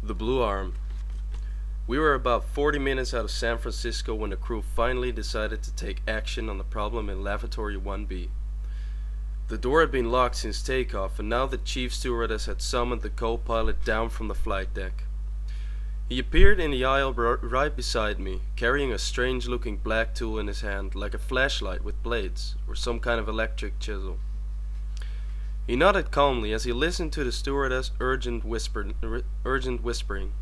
The Blue Arm. We were about 40 minutes out of San Francisco when the crew finally decided to take action on the problem in lavatory 1B. The door had been locked since takeoff, and now the chief stewardess had summoned the co-pilot down from the flight deck. He appeared in the aisle right beside me, carrying a strange-looking black tool in his hand, like a flashlight with blades, or some kind of electric chisel. He nodded calmly as he listened to the stewardess' urgent whispering.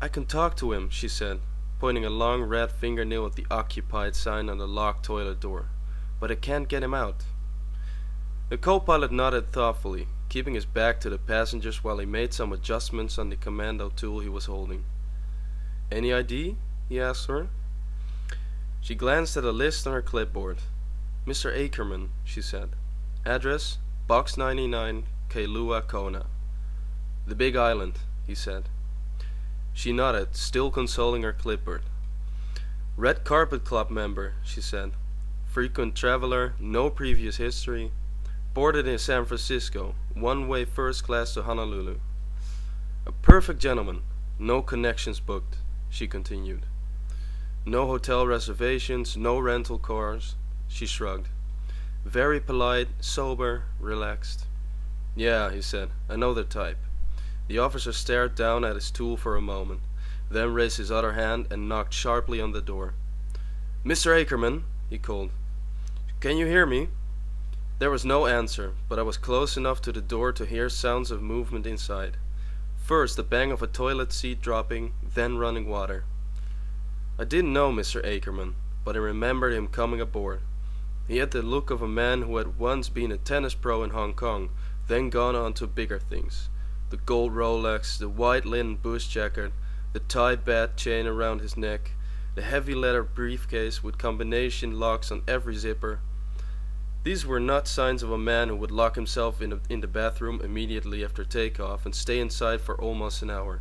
"I can talk to him," she said, pointing a long red fingernail at the occupied sign on the locked toilet door, "but I can't get him out." The co-pilot nodded thoughtfully, keeping his back to the passengers while he made some adjustments on the commando tool he was holding. "Any ID?" he asked her. She glanced at a list on her clipboard. "Mr. Ackerman," she said. "Address, Box 99, Kailua, Kona." "The Big Island," he said. She nodded, still consulting her clipboard. "Red Carpet Club member," she said. "Frequent traveler, no previous history. Boarded in San Francisco, one-way first class to Honolulu. A perfect gentleman, no connections booked," she continued. "No hotel reservations, no rental cars." She shrugged. "Very polite, sober, relaxed." "Yeah," he said, "I know the type." The officer stared down at his tool for a moment, then raised his other hand and knocked sharply on the door. "Mr. Ackerman," he called. "Can you hear me?" There was no answer, but I was close enough to the door to hear sounds of movement inside. First the bang of a toilet seat dropping, then running water. I didn't know Mr. Ackerman, but I remembered him coming aboard. He had the look of a man who had once been a tennis pro in Hong Kong, then gone on to bigger things. The gold Rolex, the white linen bush jacket, the tie bat chain around his neck, the heavy leather briefcase with combination locks on every zipper. These were not signs of a man who would lock himself in the bathroom immediately after takeoff and stay inside for almost an hour.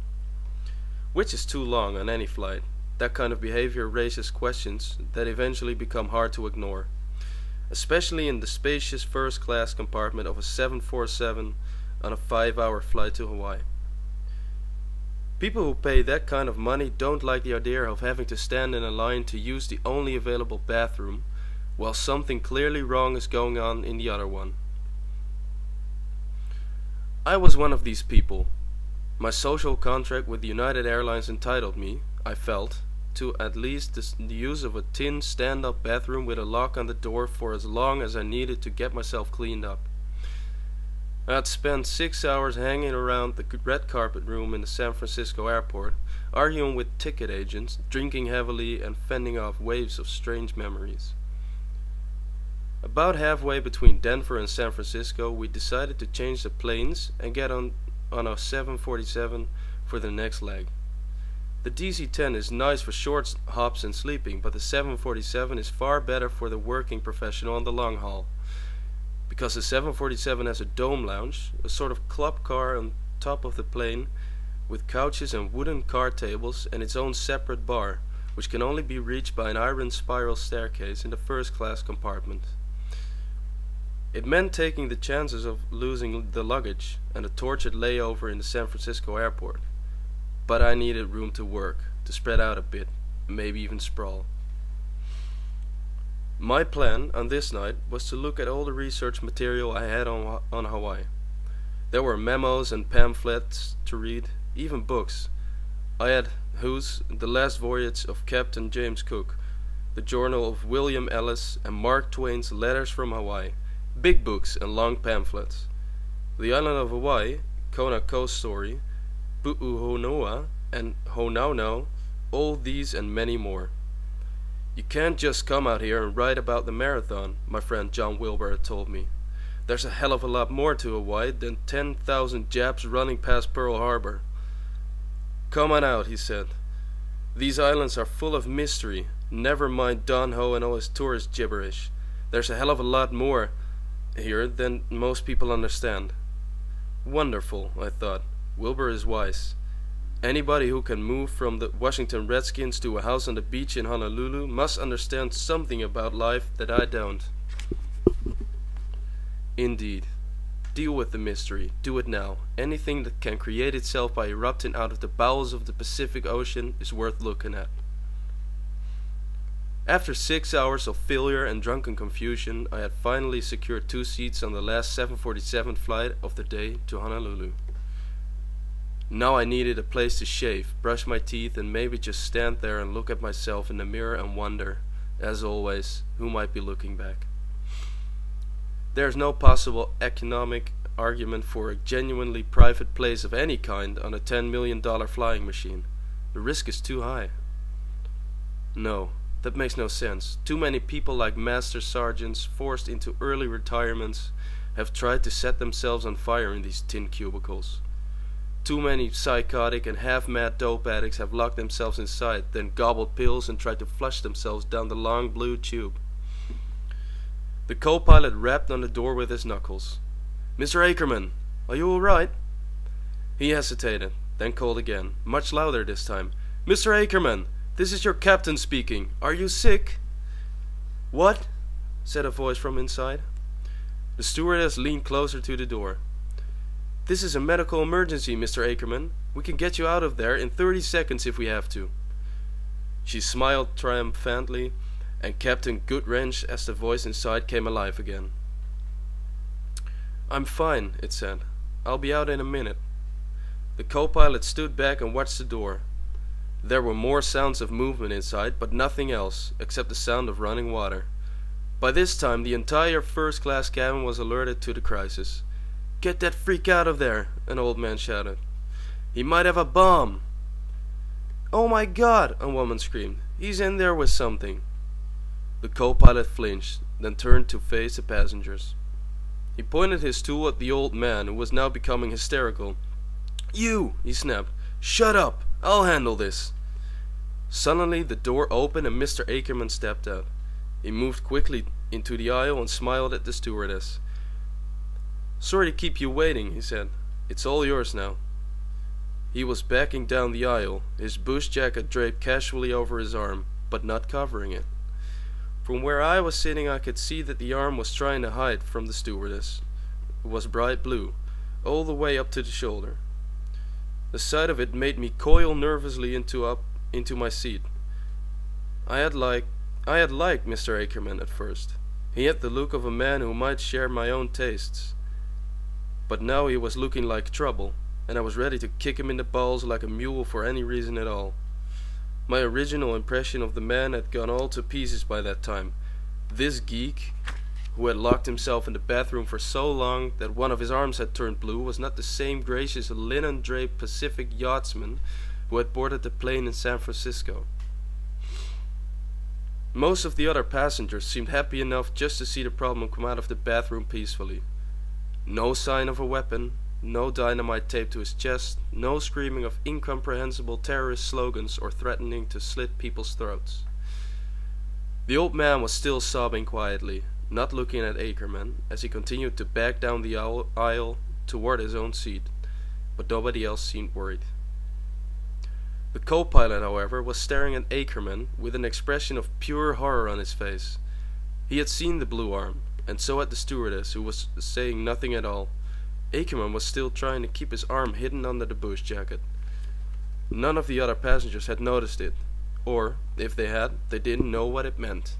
Which is too long on any flight. That kind of behavior raises questions that eventually become hard to ignore, especially in the spacious first-class compartment of a 747 on a 5-hour flight to Hawaii. People who pay that kind of money don't like the idea of having to stand in a line to use the only available bathroom, while something clearly wrong is going on in the other one. I was one of these people. My social contract with United Airlines entitled me, I felt, to at least the use of a tin stand-up bathroom with a lock on the door for as long as I needed to get myself cleaned up. I had spent 6 hours hanging around the red carpet room in the San Francisco airport, arguing with ticket agents, drinking heavily, and fending off waves of strange memories. About halfway between Denver and San Francisco, we decided to change the planes and get on a 747 for the next leg. The DC-10 is nice for short hops and sleeping, but the 747 is far better for the working professional on the long haul. Because the 747 has a dome lounge, a sort of club car on top of the plane, with couches and wooden card tables and its own separate bar, which can only be reached by an iron spiral staircase in the first-class compartment. It meant taking the chances of losing the luggage and a tortured layover in the San Francisco airport. But I needed room to work, to spread out a bit, maybe even sprawl. My plan on this night was to look at all the research material I had on Hawaii. There were memos and pamphlets to read, even books. I had Who's The Last Voyage of Captain James Cook, the Journal of William Ellis, and Mark Twain's Letters from Hawaii. Big books and long pamphlets. The Island of Hawaii, Kona Coast Story, Pu'uhonua, and Honauno, all these and many more. You can't just come out here and write about the marathon, my friend John Wilbur had told me. There's a hell of a lot more to Hawaii than 10,000 Japs running past Pearl Harbor. Come on out, he said. These islands are full of mystery, never mind Don Ho and all his tourist gibberish. There's a hell of a lot more here than most people understand. Wonderful, I thought. Wilbur is wise. Anybody who can move from the Washington Redskins to a house on the beach in Honolulu must understand something about life that I don't. Indeed. Deal with the mystery. Do it now. Anything that can create itself by erupting out of the bowels of the Pacific Ocean is worth looking at. After 6 hours of failure and drunken confusion, I had finally secured 2 seats on the last 747 flight of the day to Honolulu. Now I needed a place to shave, brush my teeth, and maybe just stand there and look at myself in the mirror and wonder, as always, who might be looking back. There is no possible economic argument for a genuinely private place of any kind on a $10 million flying machine. The risk is too high. No, that makes no sense. Too many people like master sergeants forced into early retirements have tried to set themselves on fire in these tin cubicles. Too many psychotic and half-mad dope addicts have locked themselves inside, then gobbled pills and tried to flush themselves down the long blue tube. The co-pilot rapped on the door with his knuckles. "Mr. Ackerman, are you all right?" He hesitated, then called again, much louder this time. "Mr. Ackerman, this is your captain speaking. Are you sick?" "What?" said a voice from inside. The stewardess leaned closer to the door. "This is a medical emergency, Mr. Ackerman. We can get you out of there in 30 seconds if we have to." She smiled triumphantly and Captain gut-wrenched as the voice inside came alive again. "I'm fine," it said. "I'll be out in a minute." The co-pilot stood back and watched the door. There were more sounds of movement inside, but nothing else, except the sound of running water. By this time, the entire first-class cabin was alerted to the crisis. "Get that freak out of there," an old man shouted. "He might have a bomb." "Oh my God," a woman screamed. "He's in there with something." The co-pilot flinched, then turned to face the passengers. He pointed his tool at the old man, who was now becoming hysterical. "You!" he snapped. "Shut up! I'll handle this." Suddenly the door opened and Mr. Ackerman stepped out. He moved quickly into the aisle and smiled at the stewardess. "Sorry to keep you waiting," he said. "It's all yours now." He was backing down the aisle, his bush jacket draped casually over his arm, but not covering it. From where I was sitting I could see that the arm was trying to hide from the stewardess. It was bright blue, all the way up to the shoulder. The sight of it made me coil nervously into my seat. I had liked Mr. Ackerman at first. He had the look of a man who might share my own tastes. But now he was looking like trouble, and I was ready to kick him in the balls like a mule for any reason at all. My original impression of the man had gone all to pieces by that time. This geek, who had locked himself in the bathroom for so long that one of his arms had turned blue, was not the same gracious linen-draped Pacific yachtsman who had boarded the plane in San Francisco. Most of the other passengers seemed happy enough just to see the problem come out of the bathroom peacefully. No sign of a weapon, no dynamite taped to his chest, no screaming of incomprehensible terrorist slogans or threatening to slit people's throats. The old man was still sobbing quietly, not looking at Ackerman, as he continued to back down the aisle toward his own seat, but nobody else seemed worried. The co-pilot, however, was staring at Ackerman with an expression of pure horror on his face. He had seen the blue arm, and so had the stewardess, who was saying nothing at all. Ackerman was still trying to keep his arm hidden under the bush jacket. None of the other passengers had noticed it, or, if they had, they didn't know what it meant.